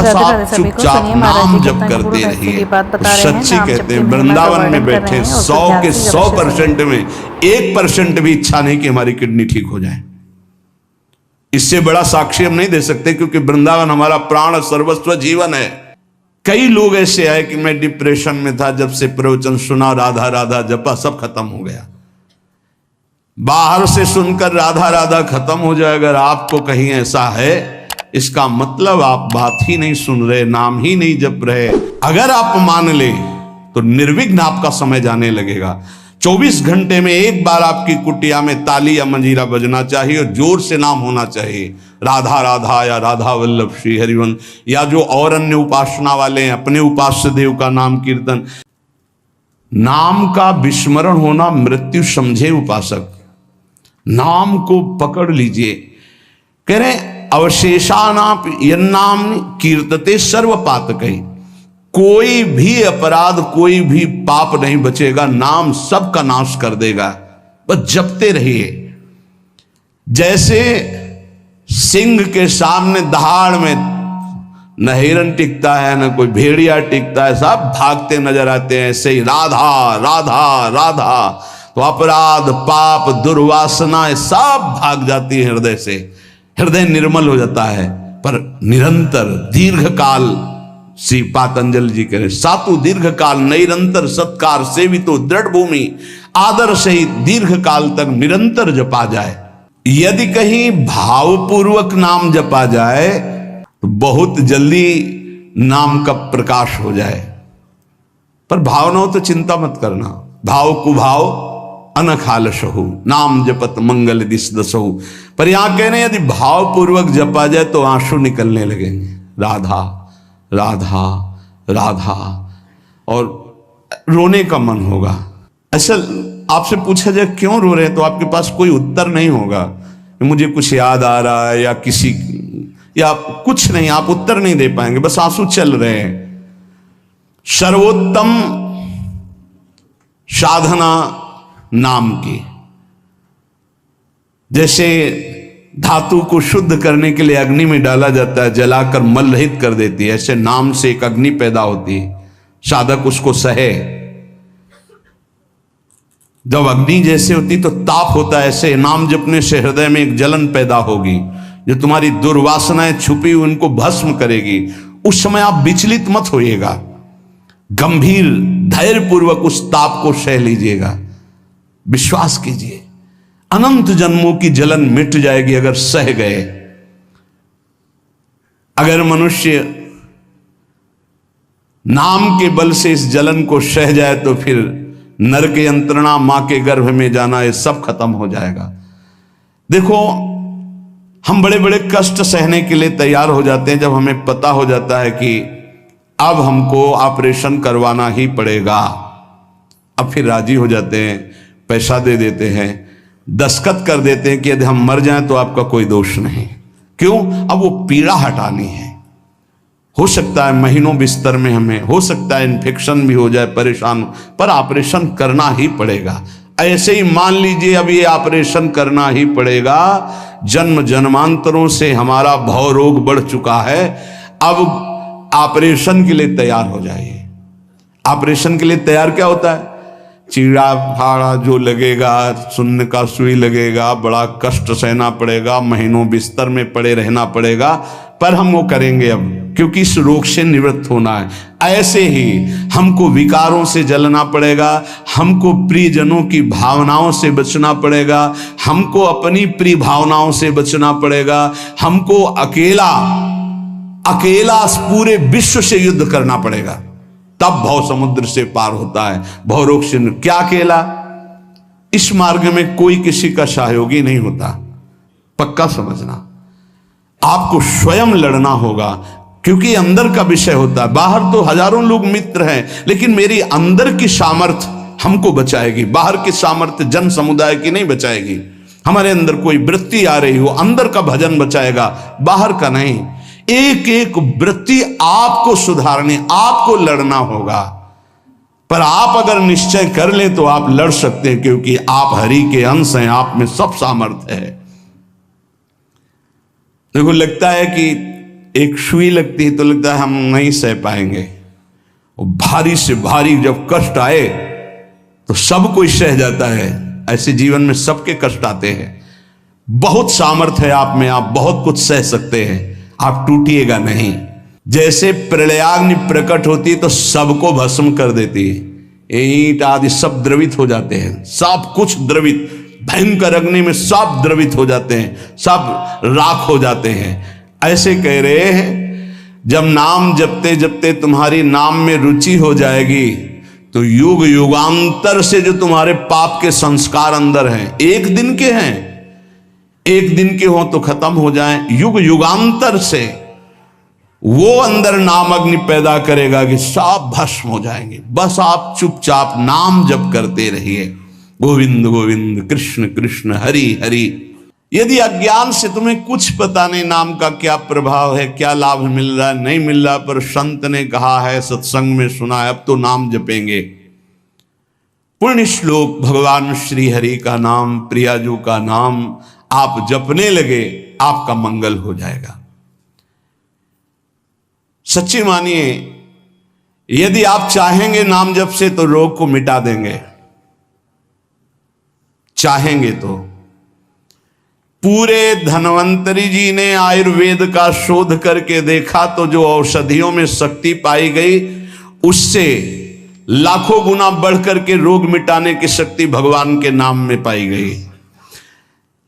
बस आप चुपचाप नाम जप करते रहिए। सच्ची कहते हैं, वृंदावन में बैठे 100 के 100% में 1% भी इच्छा नहीं कि हमारी किडनी ठीक हो जाए। इससे बड़ा साक्षी हम नहीं दे सकते, क्योंकि वृंदावन हमारा प्राण सर्वस्व जीवन है। कई लोग ऐसे आए कि मैं डिप्रेशन में था, जब से प्रवचन सुना, राधा राधा जपा, सब खत्म हो गया। बाहर से सुनकर राधा राधा खत्म हो जाए, अगर आपको कहीं ऐसा है, इसका मतलब आप बात ही नहीं सुन रहे, नाम ही नहीं जप रहे। अगर आप मान ले तो निर्विघ्न आपका समय जाने लगेगा। 24 घंटे में एक बार आपकी कुटिया में ताली या मंजीरा बजना चाहिए और जोर से नाम होना चाहिए, राधा राधा या राधा वल्लभ श्री हरिवंश, या जो और अन्य उपासना वाले हैं अपने उपास्य देव का नाम कीर्तन। नाम का विस्मरण होना मृत्यु समझे उपासक। नाम को पकड़ लीजिए। कह रहे अवशेषानाप यन्नाम कीर्तते सर्व पातकई, कोई भी अपराध, कोई भी पाप नहीं बचेगा, नाम सबका नाश कर देगा। बस जपते रहिए। जैसे सिंह के सामने दहाड़ में न हिरन टिकता है, न कोई भेड़िया टिकता है, सब भागते नजर आते हैं। ऐसे ही राधा राधा राधा, तो अपराध, पाप, दुर्वासनाएं सब भाग जाती है हृदय से। हृदय निर्मल हो जाता है। पर निरंतर दीर्घ काल, श्री पातंजलि जी कह रहे, सातु दीर्घ काल निरंतर सत्कार सेवितो दृढ़ भूमि, आदर सहित दीर्घ काल तक निरंतर जपा जाए। यदि कहीं भावपूर्वक नाम जपा जाए तो बहुत जल्दी नाम का प्रकाश हो जाए। पर भावनाओं तो चिंता मत करना। भाव कुभाव अनखालसहु, नाम जपत मंगल दिस दसहु। पर यहां कह रहे हैं यदि भावपूर्वक जपा जाए तो आंसू निकलने लगेंगे, राधा राधा राधा, और रोने का मन होगा। ऐसा आपसे पूछा जाए क्यों रो रहे हैं, तो आपके पास कोई उत्तर नहीं होगा। मुझे कुछ याद आ रहा है या किसी, या कुछ नहीं, आप उत्तर नहीं दे पाएंगे, बस आंसू चल रहे हैं। सर्वोत्तम साधना नाम की, जैसे धातु को शुद्ध करने के लिए अग्नि में डाला जाता है, जलाकर मल रहित कर देती है, ऐसे नाम से एक अग्नि पैदा होती है, साधक उसको सहे। जब अग्नि जैसे होती तो ताप होता है, ऐसे नाम जपने से हृदय में एक जलन पैदा होगी जो तुम्हारी दुर्वासनाएं छुपी हुई उनको भस्म करेगी। उस समय आप विचलित मत होइएगा, गंभीर धैर्यपूर्वक उस ताप को सह लीजिएगा। विश्वास कीजिए अनंत जन्मों की जलन मिट जाएगी अगर सह गए। अगर मनुष्य नाम के बल से इस जलन को सह जाए तो फिर नरक यंत्रणा, मां के गर्भ में जाना, ये सब खत्म हो जाएगा। देखो, हम बड़े बड़े कष्ट सहने के लिए तैयार हो जाते हैं जब हमें पता हो जाता है कि अब हमको ऑपरेशन करवाना ही पड़ेगा। अब फिर राजी हो जाते हैं, पैसा दे देते हैं, दस्तखत कर देते हैं कि यदि हम मर जाएं तो आपका कोई दोष नहीं। क्यों? अब वो पीड़ा हटानी है। हो सकता है महीनों बिस्तर में हमें, हो सकता है इन्फेक्शन भी हो जाए, परेशान, पर ऑपरेशन करना ही पड़ेगा। ऐसे ही मान लीजिए अब ये ऑपरेशन करना ही पड़ेगा। जन्म जन्मांतरों से हमारा भव रोग बढ़ चुका है, अब ऑपरेशन के लिए तैयार हो जाइए। ऑपरेशन के लिए तैयार क्या होता है? चीड़ा फाड़ा जो लगेगा, सुन्न का सुई लगेगा, बड़ा कष्ट सहना पड़ेगा, महीनों बिस्तर में पड़े रहना पड़ेगा, पर हम वो करेंगे अब, क्योंकि इस रोग से निवृत्त होना है। ऐसे ही हमको विकारों से जलना पड़ेगा, हमको प्रियजनों की भावनाओं से बचना पड़ेगा, हमको अपनी प्रिय भावनाओं से बचना पड़ेगा, हमको अकेला पूरे विश्व से युद्ध करना पड़ेगा, तब भव समुद्र से पार होता है। भव रोग से क्या अकेला? इस मार्ग में कोई किसी का सहयोगी नहीं होता, पक्का समझना। आपको स्वयं लड़ना होगा, क्योंकि अंदर का विषय होता है। बाहर तो हजारों लोग मित्र हैं, लेकिन मेरी अंदर की सामर्थ्य हमको बचाएगी। बाहर की सामर्थ्य जन समुदाय की नहीं बचाएगी। हमारे अंदर कोई वृत्ति आ रही हो, अंदर का भजन बचाएगा, बाहर का नहीं। एक एक वृत्ति आपको सुधारनी, आपको लड़ना होगा। पर आप अगर निश्चय कर ले तो आप लड़ सकते हैं, क्योंकि आप हरि के अंश हैं, आप में सब सामर्थ्य है। देखो, लगता है कि एक सुई लगती है तो लगता है हम नहीं सह पाएंगे, और भारी से भारी जब कष्ट आए तो सब कोई सह जाता है। ऐसे जीवन में सबके कष्ट आते हैं। बहुत सामर्थ्य है आप में, आप बहुत कुछ सह सकते हैं, आप टूटिएगा नहीं। जैसे प्रलयाग्नि प्रकट होती है तो सबको भस्म कर देती है, ईंट आदि सब द्रवित हो जाते हैं, सब कुछ द्रवित, भयंकर अग्नि में सब द्रवित हो जाते हैं, सब राख हो जाते हैं। ऐसे कह रहे हैं जब नाम जपते जपते तुम्हारी नाम में रुचि हो जाएगी तो युग युगांतर से जो तुम्हारे पाप के संस्कार अंदर हैं, एक दिन के हैं, एक दिन के हो तो खत्म हो जाएं, युग युगांतर से वो अंदर नाम अग्नि पैदा करेगा कि सब भस्म हो जाएंगे। बस आप चुपचाप नाम जप करते रहिए, गोविंद गोविंद कृष्ण कृष्ण हरि हरि। यदि अज्ञान से तुम्हें कुछ पता नहीं नाम का क्या प्रभाव है, क्या लाभ मिल रहा है नहीं मिल रहा, पर संत ने कहा है, सत्संग में सुना है, अब तो नाम जपेंगे। पुण्य श्लोक भगवान श्री हरि का नाम, प्रियाजू का नाम आप जपने लगे, आपका मंगल हो जाएगा। सच्ची मानिए, यदि आप चाहेंगे नाम जप से तो रोग को मिटा देंगे, चाहेंगे तो। पूरे धन्वंतरी जी ने आयुर्वेद का शोध करके देखा तो जो औषधियों में शक्ति पाई गई उससे लाखों गुना बढ़कर के रोग मिटाने की शक्ति भगवान के नाम में पाई गई।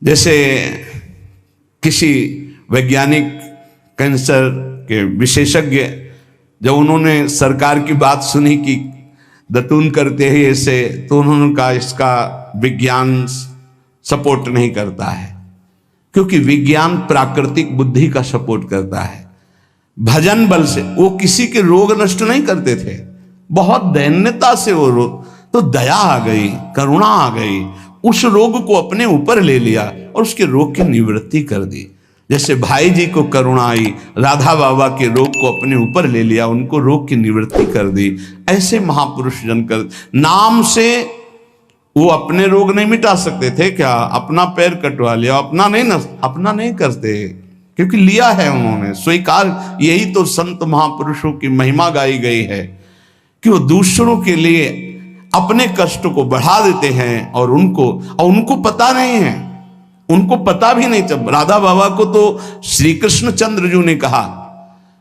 जैसे किसी वैज्ञानिक कैंसर के विशेषज्ञ जब उन्होंने सरकार की बात सुनी कि दतून करते हैं ऐसे, तो उन्होंने कहा इसका विज्ञान सपोर्ट नहीं करता है, क्योंकि विज्ञान प्राकृतिक बुद्धि का सपोर्ट करता है। भजन बल से वो किसी के रोग नष्ट नहीं करते थे, बहुत दैन्यता से वो रोग, तो दया आ गई, करुणा आ गई, उस रोग को अपने ऊपर ले लिया और उसके रोग की निवृत्ति कर दी। जैसे भाई जी को करुणा आई, राधा बाबा के रोग को अपने ऊपर ले लिया, उनको रोग की निवृत्ति कर दी। ऐसे महापुरुष जन कर नाम से वो अपने रोग नहीं मिटा सकते थे क्या? अपना पैर कटवा लिया, अपना नहीं करते, क्योंकि लिया है उन्होंने स्वीकार। यही तो संत महापुरुषों की महिमा गाई गई है कि वो दूसरों के लिए अपने कष्ट को बढ़ा देते हैं, और उनको पता नहीं है, उनको पता भी नहीं चल। राधा बाबा को तो श्री कृष्ण चंद्र जी ने कहा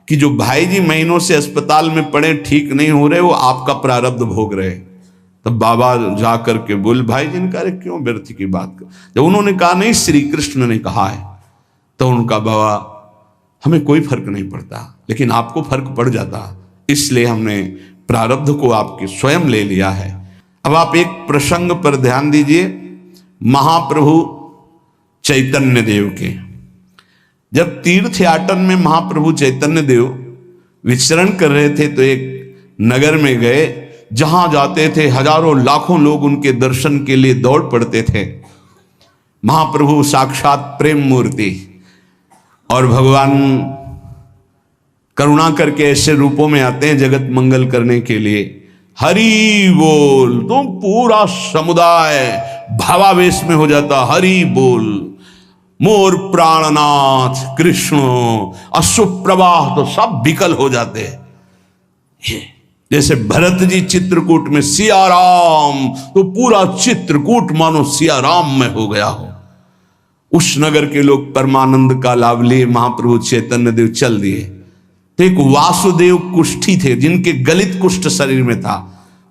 कि जो भाई जी महीनों से अस्पताल में पड़े, ठीक नहीं हो रहे, वो आपका प्रारब्ध भोग रहे। तब बाबा जा करके बोल, भाई जी ने कहा क्यों व्यर्थ की बात कर। जब उन्होंने कहा नहीं श्री कृष्ण ने कहा है, तो उनका बाबा हमें कोई फर्क नहीं पड़ता, लेकिन आपको फर्क पड़ जाता, इसलिए हमने प्रारब्ध को आपके स्वयं ले लिया है। अब आप एक प्रसंग पर ध्यान दीजिए, महाप्रभु चैतन्य देव के जब तीर्थ याटन में महाप्रभु चैतन्य देव विचरण कर रहे थे, तो एक नगर में गए, जहां जाते थे हजारों लाखों लोग उनके दर्शन के लिए दौड़ पड़ते थे। महाप्रभु साक्षात प्रेम मूर्ति, और भगवान करुणा करके ऐसे रूपों में आते हैं जगत मंगल करने के लिए। हरि बोल, तो पूरा समुदाय भावावेश में हो जाता, हरि बोल, मोर प्राणनाथ कृष्ण, अश्रुप्रवाह तो सब विकल हो जाते हैं। जैसे भरत जी चित्रकूट में सिया राम, तो पूरा चित्रकूट मानो सिया राम में हो गया हो। उस नगर के लोग परमानंद का लाभ लिए, महाप्रभु चैतन्य देव चल दिए। तो एक वासुदेव कुष्ठी थे, जिनके गलित कुष्ठ शरीर में था,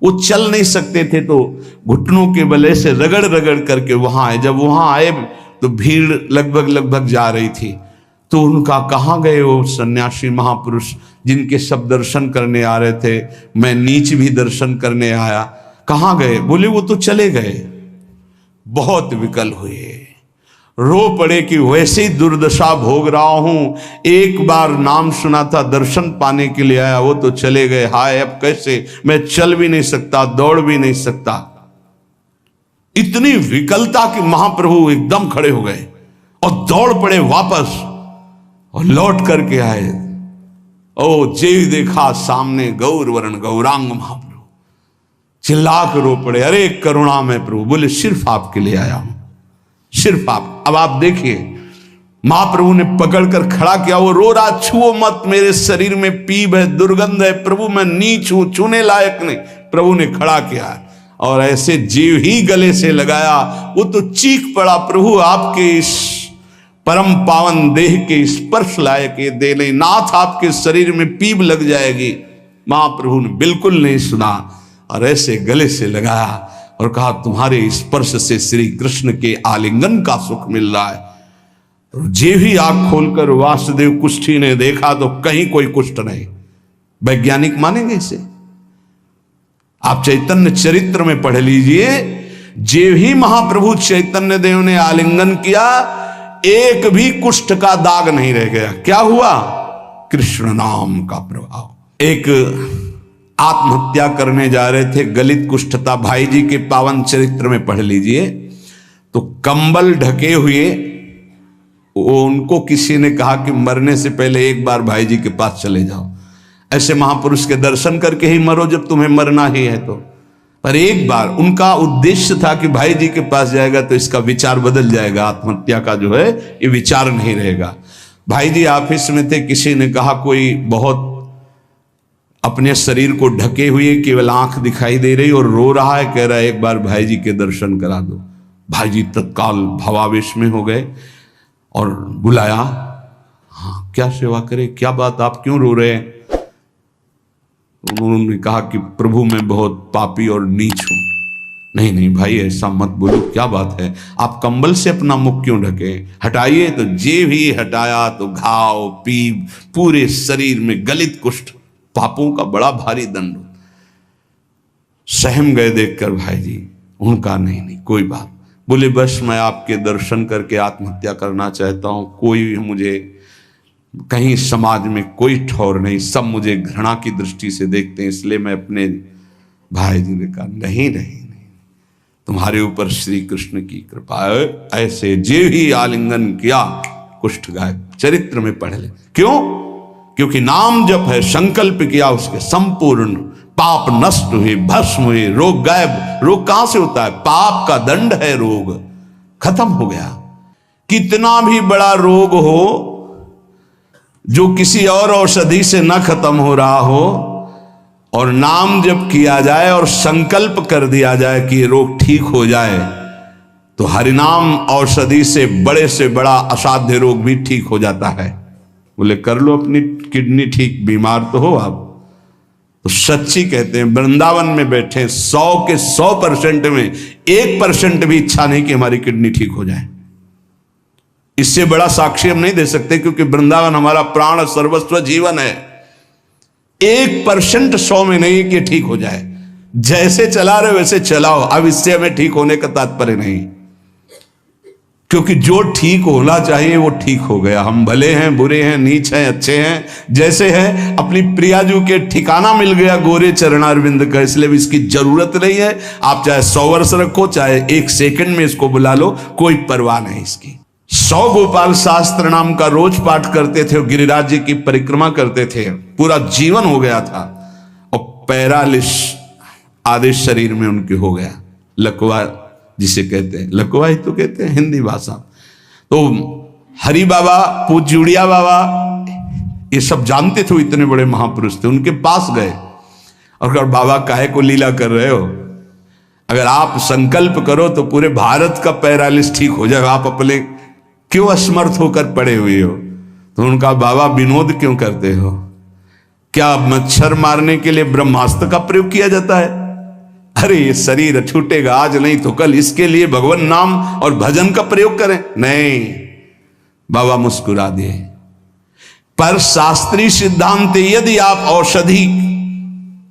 वो चल नहीं सकते थे, तो घुटनों के बले से रगड़ रगड़ करके वहां आए। जब वहां आए तो भीड़ लगभग जा रही थी, तो उनका कहाँ गए वो सन्यासी महापुरुष जिनके सब दर्शन करने आ रहे थे, मैं नीच भी दर्शन करने आया, कहाँ गए? बोले वो तो चले गए। बहुत विकल हुए, रो पड़े कि वैसे ही दुर्दशा भोग रहा हूं, एक बार नाम सुना था, दर्शन पाने के लिए आया, वो तो चले गए, हाय अब कैसे, मैं चल भी नहीं सकता, दौड़ भी नहीं सकता। इतनी विकलता कि महाप्रभु एकदम खड़े हो गए और दौड़ पड़े वापस, और लौट करके आए। ओ जेव देखा सामने गौर वर्ण गौरांग महाप्रभु, चिल्ला कर रो पड़े, अरे करुणा में प्रभु। बोले सिर्फ आपके लिए आया हूं, सिर्फ आप। अब आप देखिए, महाप्रभु ने पकड़कर खड़ा किया, वो रो रहा, छुओ मत, मेरे शरीर में पीप है, दुर्गंध है, प्रभु मैं नीच हूं, छूने लायक नहीं। प्रभु ने खड़ा किया और ऐसे जीव ही गले से लगाया, वो तो चीख पड़ा, प्रभु आपके इस परम पावन देह के स्पर्श लायक ये दे नहीं, नाथ आपके शरीर में पीप लग जाएगी। महाप्रभु ने बिल्कुल नहीं सुना और ऐसे गले से लगाया और कहा, तुम्हारे स्पर्श से श्री कृष्ण के आलिंगन का सुख मिल रहा है। जे ही आंख खोलकर वासुदेव कुष्ठी ने देखा तो कहीं कोई कुष्ठ नहीं। वैज्ञानिक मानेंगे इसे? आप चैतन्य चरित्र में पढ़ लीजिए, जे ही महाप्रभु चैतन्य देव ने आलिंगन किया, एक भी कुष्ठ का दाग नहीं रह गया। क्या हुआ? कृष्ण नाम का प्रभाव। एक आत्महत्या करने जा रहे थे, गलित कुष्ठ था, भाई जी के पावन चरित्र में पढ़ लीजिए। तो कंबल ढके हुए वो उनको किसी ने कहा कि मरने से पहले एक बार भाई जी के पास चले जाओ, ऐसे महापुरुष के दर्शन करके ही मरो जब तुम्हें मरना ही है तो। पर एक बार उनका उद्देश्य था कि भाई जी के पास जाएगा तो इसका विचार बदल जाएगा, आत्महत्या का जो है ये विचार नहीं रहेगा। भाई जी ऑफिस में थे, किसी ने कहा कोई बहुत अपने शरीर को ढके हुए केवल आंख दिखाई दे रही और रो रहा है, कह रहा है एक बार भाई जी के दर्शन करा दो। भाई जी तत्काल भावावेश में हो गए और बुलाया, हाँ क्या सेवा करे, क्या बात, आप क्यों रो रहे हैं? उन्होंने कहा कि प्रभु मैं बहुत पापी और नीच हूं। नहीं नहीं भाई ऐसा मत बोलो, क्या बात है, आप कंबल से अपना मुख क्यों ढके? हटाइए। तो जे भी हटाया तो घाव, पीप, पूरे शरीर में गलित कुष्ठ, पापों का बड़ा भारी दंड। सहम गए देखकर भाई जी। उनका नहीं नहीं कोई बात। बोले बस मैं आपके दर्शन करके आत्महत्या करना चाहता हूं, कोई मुझे कहीं समाज में कोई ठौर नहीं, सब मुझे घृणा की दृष्टि से देखते हैं, इसलिए मैं अपने। भाई जी ने कहा नहीं नहीं नहीं, तुम्हारे ऊपर श्री कृष्ण की कृपा है। ऐसे जे ही आलिंगन किया कुष्ठ गायब। चरित्र में पढ़ ले। क्यों? क्योंकि नाम जप है, संकल्प किया, उसके संपूर्ण पाप नष्ट हुए, भस्म हुए, रोग गायब। रोग कहां से होता है? पाप का दंड है रोग, खत्म हो गया। कितना भी बड़ा रोग हो जो किसी और औषधि से न खत्म हो रहा हो और नाम जप किया जाए और संकल्प कर दिया जाए कि ये रोग ठीक हो जाए, तो हरिनाम औषधि से बड़ा असाध्य रोग भी ठीक हो जाता है। बोले कर लो अपनी किडनी ठीक, बीमार तो हो आप। तो सच्ची कहते हैं, वृंदावन में बैठे 100 के 100% में 1% भी इच्छा नहीं कि हमारी किडनी ठीक हो जाए। इससे बड़ा साक्षी हम नहीं दे सकते, क्योंकि वृंदावन हमारा प्राण सर्वस्व जीवन है। 1% 100 में नहीं कि ठीक हो जाए। जैसे चला रहे वैसे चलाओ, अब इससे हमें ठीक होने का तात्पर्य नहीं, क्योंकि जो ठीक होना चाहिए वो ठीक हो गया। हम भले हैं, बुरे हैं, नीच हैं, अच्छे हैं, जैसे हैं, अपनी प्रियाजू के ठिकाना मिल गया गोरे चरणारविंद का, इसलिए भी इसकी जरूरत नहीं है। आप चाहे 100 वर्ष रखो, चाहे 1 सेकंड में इसको बुला लो, कोई परवाह नहीं इसकी। 100 गोपाल शास्त्र नाम का रोज पाठ करते थे, गिरिराज जी की परिक्रमा करते थे, पूरा जीवन हो गया था और पैरालिस आधे शरीर में उनके हो गया। लकवा जिसे कहते हैं, लकवा ही तो कहते हैं हिंदी भाषा। तो हरि बाबा, पूज्य बाबा, ये सब जानते थे, इतने बड़े महापुरुष थे। उनके पास गए और कहा बाबा काहे को लीला कर रहे हो? अगर आप संकल्प करो तो पूरे भारत का पैरालिस ठीक हो जाए, आप अपने क्यों असमर्थ होकर पड़े हुए हो? तो उनका बाबा विनोद क्यों करते हो? क्या मच्छर मारने के लिए ब्रह्मास्त्र का प्रयोग किया जाता है? अरे ये शरीर छूटेगा आज नहीं तो कल, इसके लिए भगवान नाम और भजन का प्रयोग करें। नहीं, बाबा मुस्कुरा दिए। पर शास्त्रीय सिद्धांत, यदि आप औषधि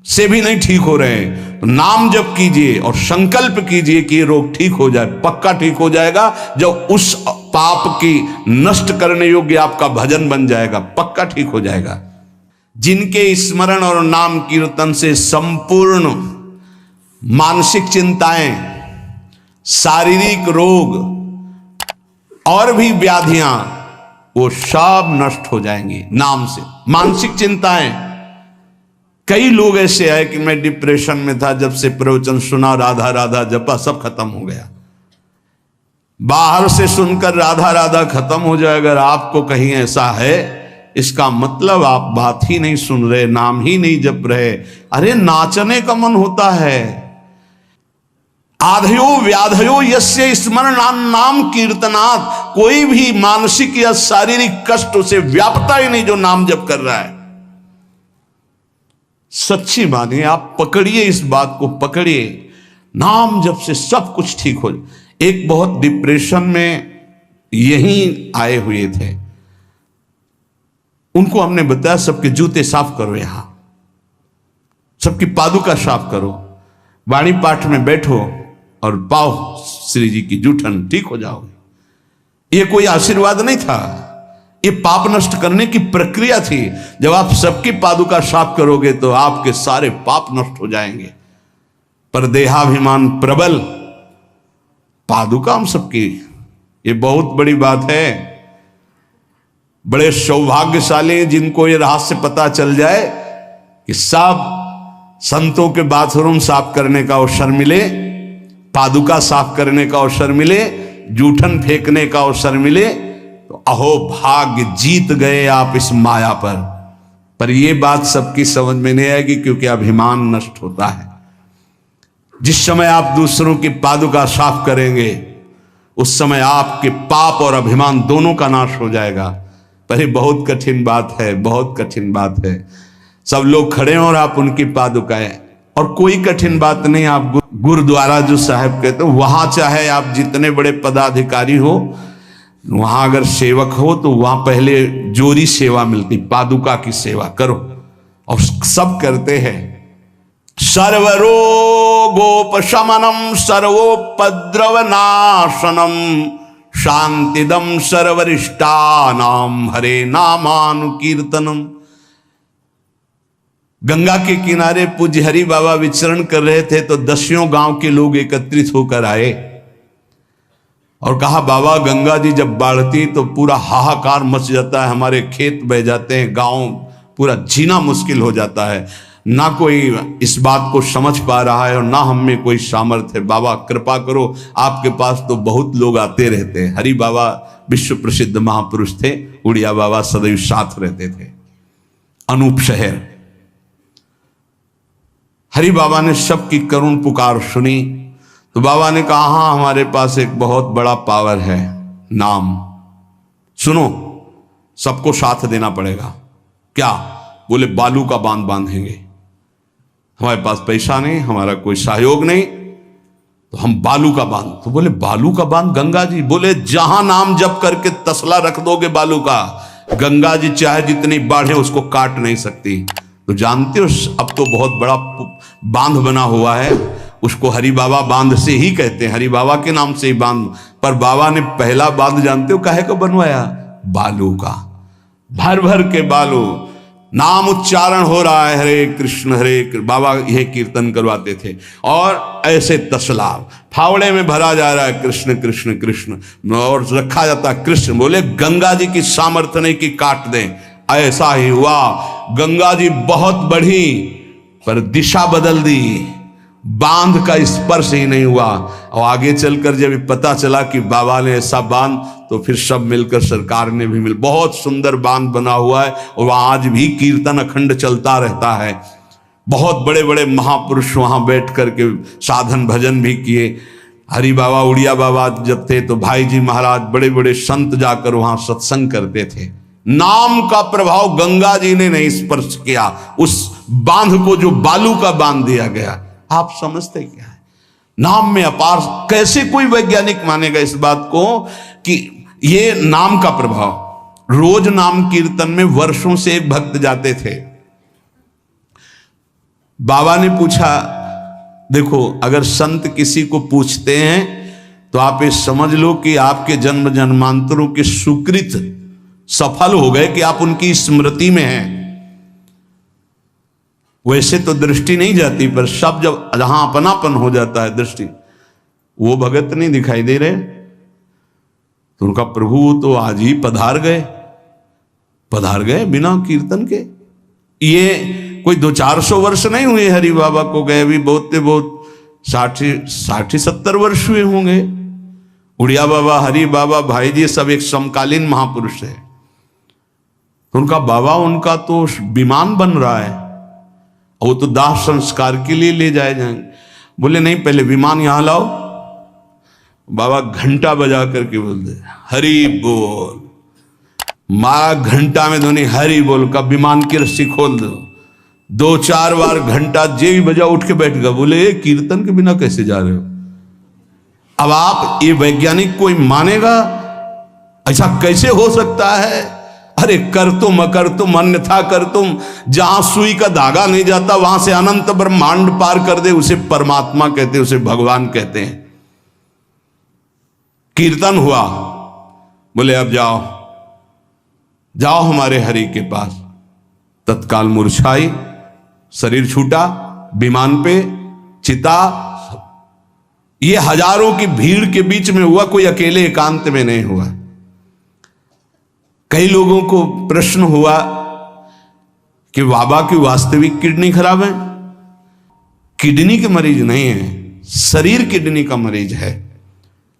से भी नहीं ठीक हो रहे हैं तो नाम जप कीजिए और संकल्प कीजिए कि ये रोग ठीक हो जाए। पक्का ठीक हो जाएगा जब उस पाप की नष्ट करने योग्य आपका भजन बन जाएगा, पक्का ठीक हो जाएगा। जिनके स्मरण और नाम कीर्तन से संपूर्ण मानसिक चिंताएं, शारीरिक रोग और भी व्याधियां, वो सब नष्ट हो जाएंगी नाम से। मानसिक चिंताएं, कई लोग ऐसे आए कि मैं डिप्रेशन में था, जब से प्रवचन सुना, राधा राधा जपा, सब खत्म हो गया। बाहर से सुनकर राधा राधा खत्म हो जाए, अगर आपको कहीं ऐसा है, इसका मतलब आप बात ही नहीं सुन रहे, नाम ही नहीं जप रहे। अरे नाचने का मन होता है। आधयो व्याधयो यस्य स्मरणान नाम कीर्तनात्, कोई भी मानसिक या शारीरिक कष्ट उसे व्यापता ही नहीं जो नाम जप कर रहा है। सच्ची मानिए, आप पकड़िए, इस बात को पकड़िए, नाम जप से सब कुछ ठीक हो जाए। एक बहुत डिप्रेशन में यहीं आए हुए थे, उनको हमने बताया सबके जूते साफ करो, यहां सबकी पादुका साफ करो, वाणी पाठ में बैठो और पाओ श्री जी की जूठन, ठीक हो जाओगे। ये कोई आशीर्वाद नहीं था, ये पाप नष्ट करने की प्रक्रिया थी। जब आप सबकी पादुका साफ करोगे तो आपके सारे पाप नष्ट हो जाएंगे। पर देहाभिमान प्रबल, पादुका हम सबकी, ये बहुत बड़ी बात है। बड़े सौभाग्यशाली जिनको ये रहस्य पता चल जाए कि सब संतों के बाथरूम साफ करने का अवसर मिले, पादुका साफ करने का अवसर मिले, जूठन फेंकने का अवसर मिले, तो अहो भाग्य, जीत गए आप इस माया पर यह बात सबकी समझ में नहीं आएगी, क्योंकि अभिमान नष्ट होता है। जिस समय आप दूसरों की पादुका साफ करेंगे, उस समय आपके पाप और अभिमान दोनों का नाश हो जाएगा। पर ये बहुत कठिन बात है, बहुत कठिन बात है। सब लोग खड़े हैं और आप उनकी पादुकाएं, और कोई कठिन बात नहीं। आप गुरुद्वारा जो साहब कहते हो, वहां चाहे आप जितने बड़े पदाधिकारी हो, वहां अगर सेवक हो तो वहां पहले जोरी सेवा मिलती, पादुका की सेवा करो, और सब करते हैं। सर्वरोगोपशमनम सर्वोपद्रवनाशनम शांतिदम सर्वरिष्टानाम हरे नामानुकीर्तनम। गंगा के किनारे पूज्य हरि बाबा विचरण कर रहे थे तो 10 गांव के लोग एकत्रित होकर आए और कहा, बाबा गंगा जी जब बढ़ती तो पूरा हाहाकार मच जाता है, हमारे खेत बह जाते हैं, गांव पूरा जीना मुश्किल हो जाता है, ना कोई इस बात को समझ पा रहा है और ना हम में कोई सामर्थ्य है। बाबा कृपा करो, आपके पास तो बहुत लोग आते रहते हैं। हरि बाबा विश्व प्रसिद्ध महापुरुष थे, उड़िया बाबा सदैव साथ रहते थे। अनूप शहर, हरि बाबा ने सबकी करुण पुकार सुनी तो बाबा ने कहा, हाँ हमारे पास एक बहुत बड़ा पावर है, नाम। सुनो, सबको साथ देना पड़ेगा। क्या? बोले बालू का बांध बांधेंगे। हमारे पास पैसा नहीं, हमारा कोई सहयोग नहीं, तो हम बालू का बांध। तो बोले बालू का बांध गंगा जी? बोले जहां नाम जप करके तसला रख दोगे बालू का, गंगा जी चाहे जितनी बाढ़े उसको काट नहीं सकती। तो जानते हो अब तो बहुत बड़ा बांध बना हुआ है, उसको हरि बाबा बांध से ही कहते हैं, हरि बाबा के नाम से ही बांध। पर बाबा ने पहला बांध जानते हो काहे को बनवाया? बालू का। भर भर के बालू, नाम उच्चारण हो रहा है, हरे कृष्ण हरे कृष्ण, बाबा यह कीर्तन करवाते थे। और ऐसे तसला फावड़े में भरा जा रहा है, कृष्ण कृष्ण कृष्ण, और रखा जाता कृष्ण। बोले गंगा जी की सामर्थ्य नहीं कि काट दें। ऐसा ही हुआ, गंगा जी बहुत बढ़ी पर दिशा बदल दी, बांध का स्पर्श ही नहीं हुआ। और आगे चलकर जब पता चला कि बाबा ने ऐसा बांध, तो फिर सब मिलकर सरकार ने भी बहुत सुंदर बांध बना हुआ है और वहां आज भी कीर्तन अखंड चलता रहता है। बहुत बड़े बड़े महापुरुष वहां बैठ करके साधन भजन भी किए। हरि बाबा उड़िया बाबा जब थे तो भाई जी महाराज, बड़े बड़े संत जाकर वहां सत्संग करते थे। नाम का प्रभाव गंगा जी ने नहीं स्पर्श किया, उस बांध को जो बालू का बांध दिया गया। आप समझते क्या है? नाम में अपार। कैसे कोई वैज्ञानिक मानेगा इस बात को कि ये नाम का प्रभाव? रोज नाम कीर्तन में वर्षों से एक भक्त जाते थे। बाबा ने पूछा, देखो अगर संत किसी को पूछते हैं तो आप ये समझ लो कि आपके जन्म जन्मांतरों के सुकृत सफल हो गए कि आप उनकी स्मृति में हैं। वैसे तो दृष्टि नहीं जाती, पर सब जब जहां अपनापन हो जाता है दृष्टि, वो भगत नहीं दिखाई दे रहे तो उनका प्रभु तो आज ही पधार गए बिना कीर्तन के। ये कोई 200-400 वर्ष नहीं हुए हरि बाबा को गए, भी बहुत 60-70 वर्ष हुए होंगे। उड़िया बाबा, हरि बाबा, भाई जी सब एक समकालीन महापुरुष है। तो उनका बाबा, उनका तो विमान बन रहा है, वो तो दाह संस्कार के लिए ले जाए जाएंगे। बोले नहीं, पहले विमान यहां लाओ। बाबा घंटा बजा करके बोलते हरि बोल। मारा घंटा में धोनी हरि बोल का विमान की रस्सी खोल दो। 2-4 बार घंटा जे भी बजा उठ के बैठ गया। बोले ये कीर्तन के बिना कैसे जा रहे हो? अब आप ये वैज्ञानिक कोई मानेगा? ऐसा कैसे हो सकता है? अरे कर तुम अन्यथा कर तुम। जहां सुई का धागा नहीं जाता वहां से अनंत ब्रह्मांड पार कर दे, उसे परमात्मा कहते, उसे भगवान कहते हैं। कीर्तन हुआ, बोले अब जाओ जाओ हमारे हरि के पास। तत्काल मूर्छाई, शरीर छूटा, विमान पे चिता। ये हजारों की भीड़ के बीच में हुआ, कोई अकेले एकांत में नहीं हुआ। कई लोगों को प्रश्न हुआ कि बाबा की वास्तविक किडनी खराब है। किडनी के मरीज नहीं है, शरीर किडनी का मरीज है।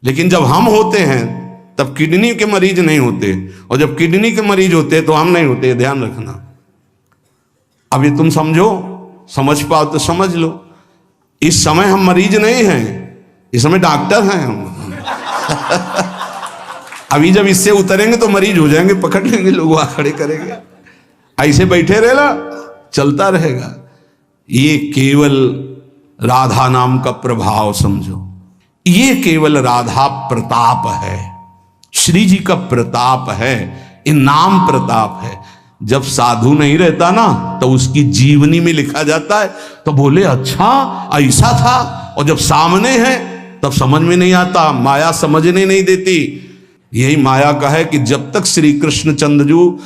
लेकिन जब हम होते हैं तब किडनी के मरीज नहीं होते, और जब किडनी के मरीज होते तो हम नहीं होते। ध्यान रखना। अब ये तुम समझो, समझ पाओ तो समझ लो। इस समय हम मरीज नहीं हैं, इस समय डॉक्टर हैं हम। अभी जब इससे उतरेंगे तो मरीज हो जाएंगे, पकड़ लेंगे लोग, वहां खड़े करेंगे। ऐसे बैठे रहना, चलता रहेगा। ये केवल राधा नाम का प्रभाव समझो। ये केवल राधा प्रताप है, श्री जी का प्रताप है, ये नाम प्रताप है। जब साधु नहीं रहता ना तो उसकी जीवनी में लिखा जाता है, तो बोले अच्छा ऐसा था। और जब सामने है तब समझ में नहीं आता, माया समझने नहीं देती। यही माया का है कि जब तक श्री कृष्ण चंद्रजू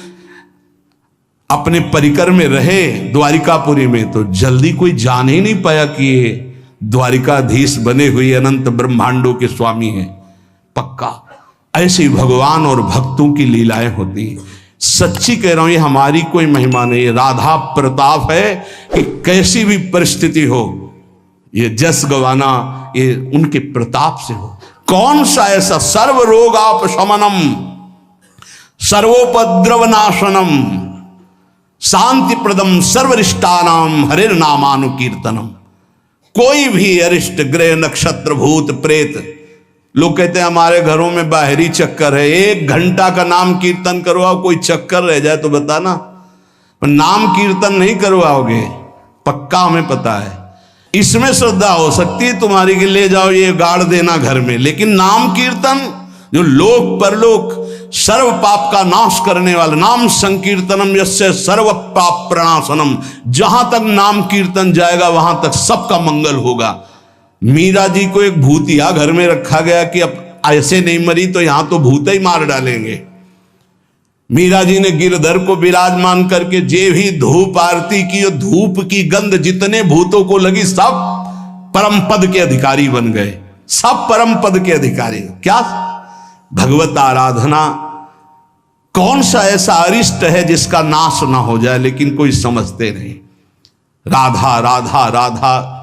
अपने परिकर में रहे द्वारिकापुरी में, तो जल्दी कोई जान ही नहीं पाया कि ये द्वारिकाधीश बने हुए अनंत ब्रह्मांडों के स्वामी हैं। पक्का ऐसे भगवान और भक्तों की लीलाएं होती हैं। सच्ची कह रहा हूं, ये हमारी कोई महिमा नहीं है, राधा प्रताप है कि कैसी भी परिस्थिति हो, ये जस गवाना ये उनके प्रताप से हो। कौन सा ऐसा सर्व रोगापशमनम सर्वोपद्रव नाशनम शांति प्रदम सर्वरिष्टानाम हरिर नामानुकीर्तनम। कोई भी अरिष्ट ग्रह नक्षत्र भूत प्रेत, लोग कहते हैं हमारे घरों में बाहरी चक्कर है, 1 घंटा का नाम कीर्तन करवाओ, कोई चक्कर रह जाए तो बताना। नाम कीर्तन नहीं करवाओगे, पक्का हमें पता है। इसमें श्रद्धा हो सकती है तुम्हारी कि ले जाओ ये गाड़ देना घर में, लेकिन नाम कीर्तन जो लोक परलोक सर्व पाप का नाश करने वाला, नाम संकीर्तनम यस्य सर्व पाप प्रणाशनम, जहां तक नाम कीर्तन जाएगा वहां तक सबका मंगल होगा। मीरा जी को एक भूतिया घर में रखा गया कि अब ऐसे नहीं मरी तो यहां तो भूत ही मार डालेंगे। मीरा जी ने गिरधर को विराजमान करके जे भी धूप आरती की, धूप की गंध जितने भूतों को लगी सब परम पद के अधिकारी बन गए, सब परम पद के अधिकारी। क्या भगवत आराधना, कौन सा ऐसा अरिष्ट है जिसका नाश ना हो जाए, लेकिन कोई समझते नहीं। राधा राधा राधा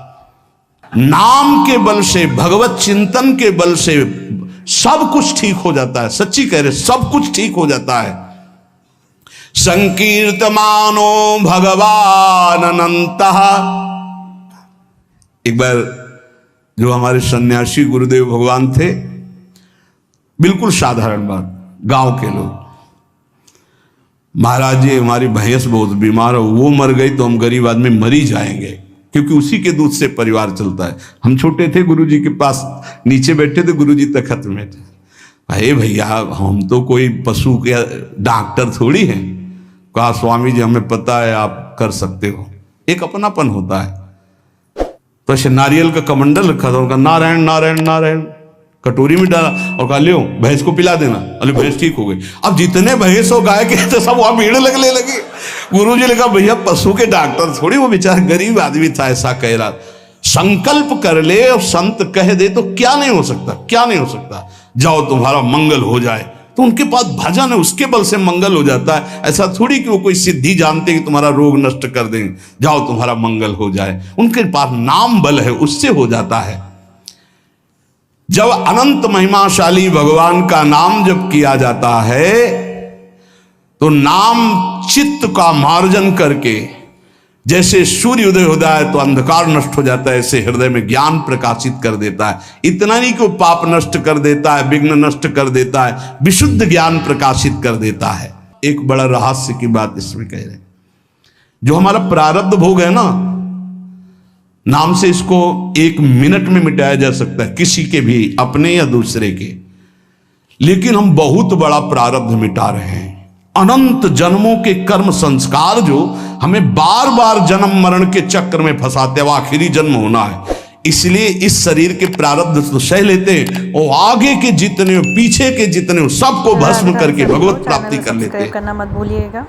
नाम के बल से, भगवत चिंतन के बल से सब कुछ ठीक हो जाता है। सच्ची कह रहे, सब कुछ ठीक हो जाता है। संकीर्तमानो भगवान अनंतः। एक बार जो हमारे सन्यासी गुरुदेव भगवान थे, बिल्कुल साधारण बात, गांव के लोग, महाराज जी हमारी भैंस बहुत बीमार हो, वो मर गई तो हम गरीब आदमी मरी जाएंगे, क्योंकि उसी के दूध से परिवार चलता है। हम छोटे थे, गुरुजी के पास नीचे बैठे थे, गुरुजी तखत में थे। अरे भैया हम तो कोई पशु के डॉक्टर थोड़ी हैं। कहा स्वामी जी हमें पता है आप कर सकते हो। एक अपनापन होता है। तो ऐसे नारियल का कमंडल रखा था, उनका नारायण नारायण नारायण कटोरी में डाला और कहा लियो भैंस को पिला देना। अरे भैंस ठीक हो गई। अब जितने भैंस हो गाय के तो सब वहां भीड़ लगने लगी। गुरुजी ने कहा भैया पशु के डॉक्टर थोड़ी, वो बेचारा गरीब आदमी था, ऐसा कह रहा। संकल्प कर ले और संत कह दे तो क्या नहीं हो सकता, क्या नहीं हो सकता। जाओ तुम्हारा मंगल हो जाए, तो उनके पास भजन है, उसके बल से मंगल हो जाता है। ऐसा थोड़ी कि वो कोई सिद्धि जानते कि तुम्हारा रोग नष्ट कर देंगे, जाओ तुम्हारा मंगल हो जाए। उनके पास नाम बल है, उससे हो जाता है। जब अनंत महिमाशाली भगवान का नाम जब किया जाता है तो नाम चित्त का मार्जन करके, जैसे सूर्य उदय होता है तो अंधकार नष्ट हो जाता है, ऐसे हृदय में ज्ञान प्रकाशित कर देता है। इतना नहीं कि वो पाप नष्ट कर देता है, विघ्न नष्ट कर देता है, विशुद्ध ज्ञान प्रकाशित कर देता है। एक बड़ा रहस्य की बात इसमें कह रहे हैं, जो हमारा प्रारब्ध भोग है ना, नाम से इसको 1 मिनट में मिटाया जा सकता है, किसी के भी, अपने या दूसरे के। लेकिन हम बहुत बड़ा प्रारब्ध मिटा रहे हैं। अनंत जन्मों के कर्म संस्कार जो हमें बार बार जन्म मरण के चक्र में फंसाते, वो आखिरी जन्म होना है, इसलिए इस शरीर के प्रारब्ध तो सह लेते हैं और आगे के जितने पीछे के जितने सबको भस्म करके भगवत प्राप्ति कर लेते हैं। करना मत भूलिएगा।